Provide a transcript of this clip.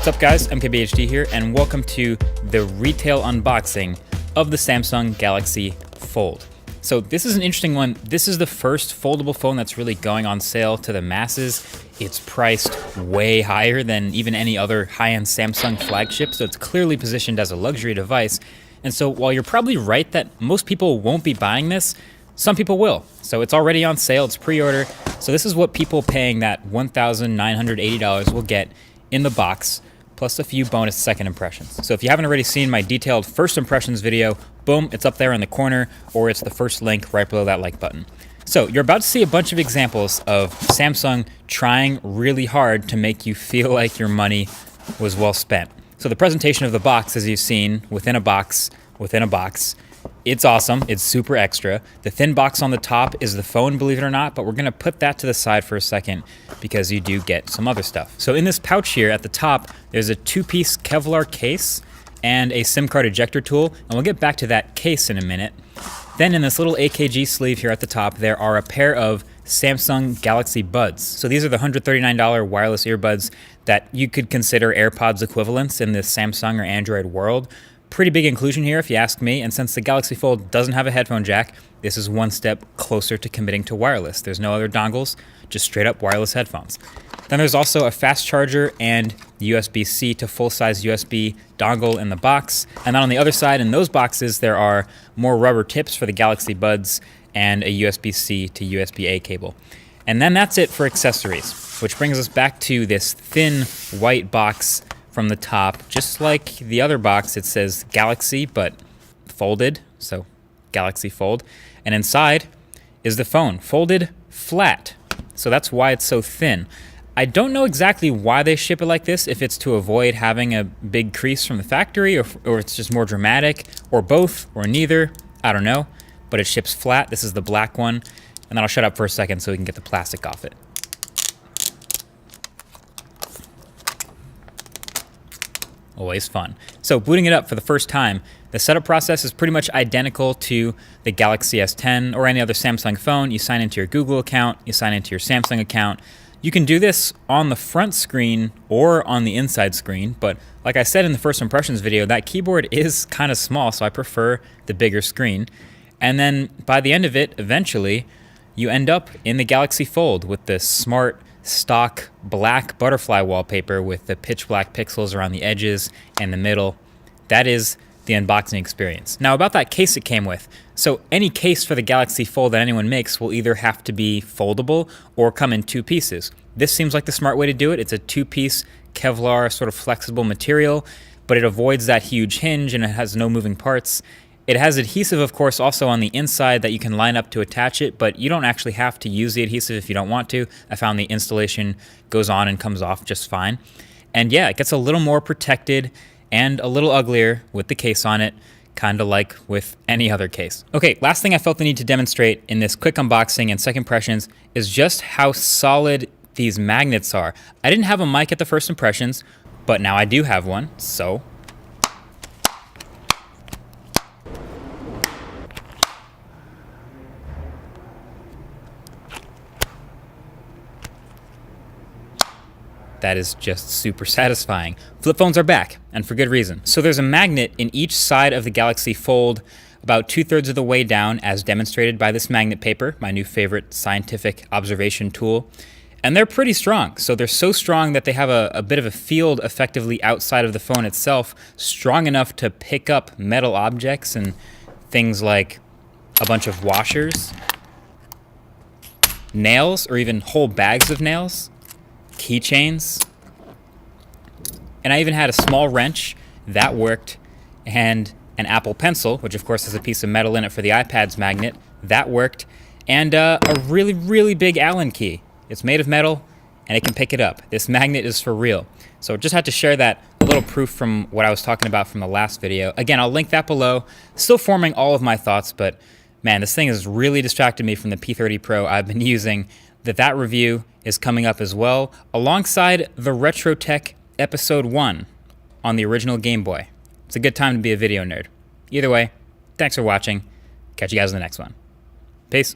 What's up guys, MKBHD here, and welcome to the retail unboxing of the Samsung Galaxy Fold. So this is an interesting one. This is the first foldable phone that's really going on sale to the masses. It's priced way higher than even any other high-end Samsung flagship, so it's clearly positioned as a luxury device. And so while you're probably right that most people won't be buying this, some people will. So it's already on sale, it's pre-order. So this is what people paying that $1,980 will get in the box, plus a few bonus second impressions. So if you haven't already seen my detailed first impressions video, boom, it's up there in the corner, or it's the first link right below that like button. So you're about to see a bunch of examples of Samsung trying really hard to make you feel like your money was well spent. So the presentation of the box, as you've seen, within a box, it's awesome. It's super extra. The thin box on the top is the phone, believe it or not, but we're gonna put that to the side for a second because you do get some other stuff. So in this pouch here at the top, there's a two-piece Kevlar case and a SIM card ejector tool, and we'll get back to that case in a minute. Then in this little AKG sleeve here at the top, there are a pair of Samsung Galaxy Buds. So these are the $139 wireless earbuds that you could consider AirPods equivalents in the Samsung or Android world. Pretty big inclusion here if you ask me, and since the Galaxy Fold doesn't have a headphone jack, this is one step closer to committing to wireless. There's no other dongles, just straight up wireless headphones. Then there's also a fast charger and USB-C to full-size USB dongle in the box. And then on the other side in those boxes, there are more rubber tips for the Galaxy Buds and a USB-C to USB-A cable. And then that's it for accessories, which brings us back to this thin white box from the top. Just like the other box, it says Galaxy, but folded, so Galaxy Fold. And inside is the phone, folded flat. So that's why it's so thin. I don't know exactly why they ship it like this, if it's to avoid having a big crease from the factory, or it's just more dramatic, or both, or neither. I don't know, but it ships flat. This is the black one. And then I'll shut up for a second so we can get the plastic off it. Always fun. So booting it up for the first time, the setup process is pretty much identical to the Galaxy S10 or any other Samsung phone. You sign into your Google account, you sign into your Samsung account. You can do this on the front screen or on the inside screen, but like I said in the first impressions video, that keyboard is kind of small, so I prefer the bigger screen. And then by the end of it, eventually, you end up in the Galaxy Fold with the smart, stock black butterfly wallpaper with the pitch black pixels around the edges and the middle. That is the unboxing experience. Now about that case it came with. So any case for the Galaxy Fold that anyone makes will either have to be foldable or come in two pieces. This seems like the smart way to do it. It's a two-piece Kevlar sort of flexible material, but it avoids that huge hinge and it has no moving parts. It has adhesive, of course, also on the inside that you can line up to attach it, but you don't actually have to use the adhesive if you don't want to. I found the installation goes on and comes off just fine. And yeah, it gets a little more protected and a little uglier with the case on it, kind of like with any other case. Okay, last thing I felt the need to demonstrate in this quick unboxing and second impressions is just how solid these magnets are. I didn't have a mic at the first impressions, but now I do have one, so that is just super satisfying. Flip phones are back, and for good reason. So there's a magnet in each side of the Galaxy Fold, about 2/3 of the way down, as demonstrated by this magnet paper, my new favorite scientific observation tool. And they're pretty strong. So they're so strong that they have a bit of a field effectively outside of the phone itself, strong enough to pick up metal objects and things like a bunch of washers, nails, or even whole bags of nails, keychains, and I even had a small wrench that worked, and an Apple Pencil, which of course has a piece of metal in it for the iPad's magnet, that worked, and a really, really big Allen key. It's made of metal and it can pick it up. This magnet is for real. So just had to share that little proof from what I was talking about from the last video. Again, I'll link that below. Still forming all of my thoughts, but man, this thing has really distracted me from the P30 Pro I've been using. That review is coming up as well, alongside the Retro Tech Episode 1 on the original Game Boy. It's a good time to be a video nerd. Either way, thanks for watching. Catch you guys in the next one. Peace.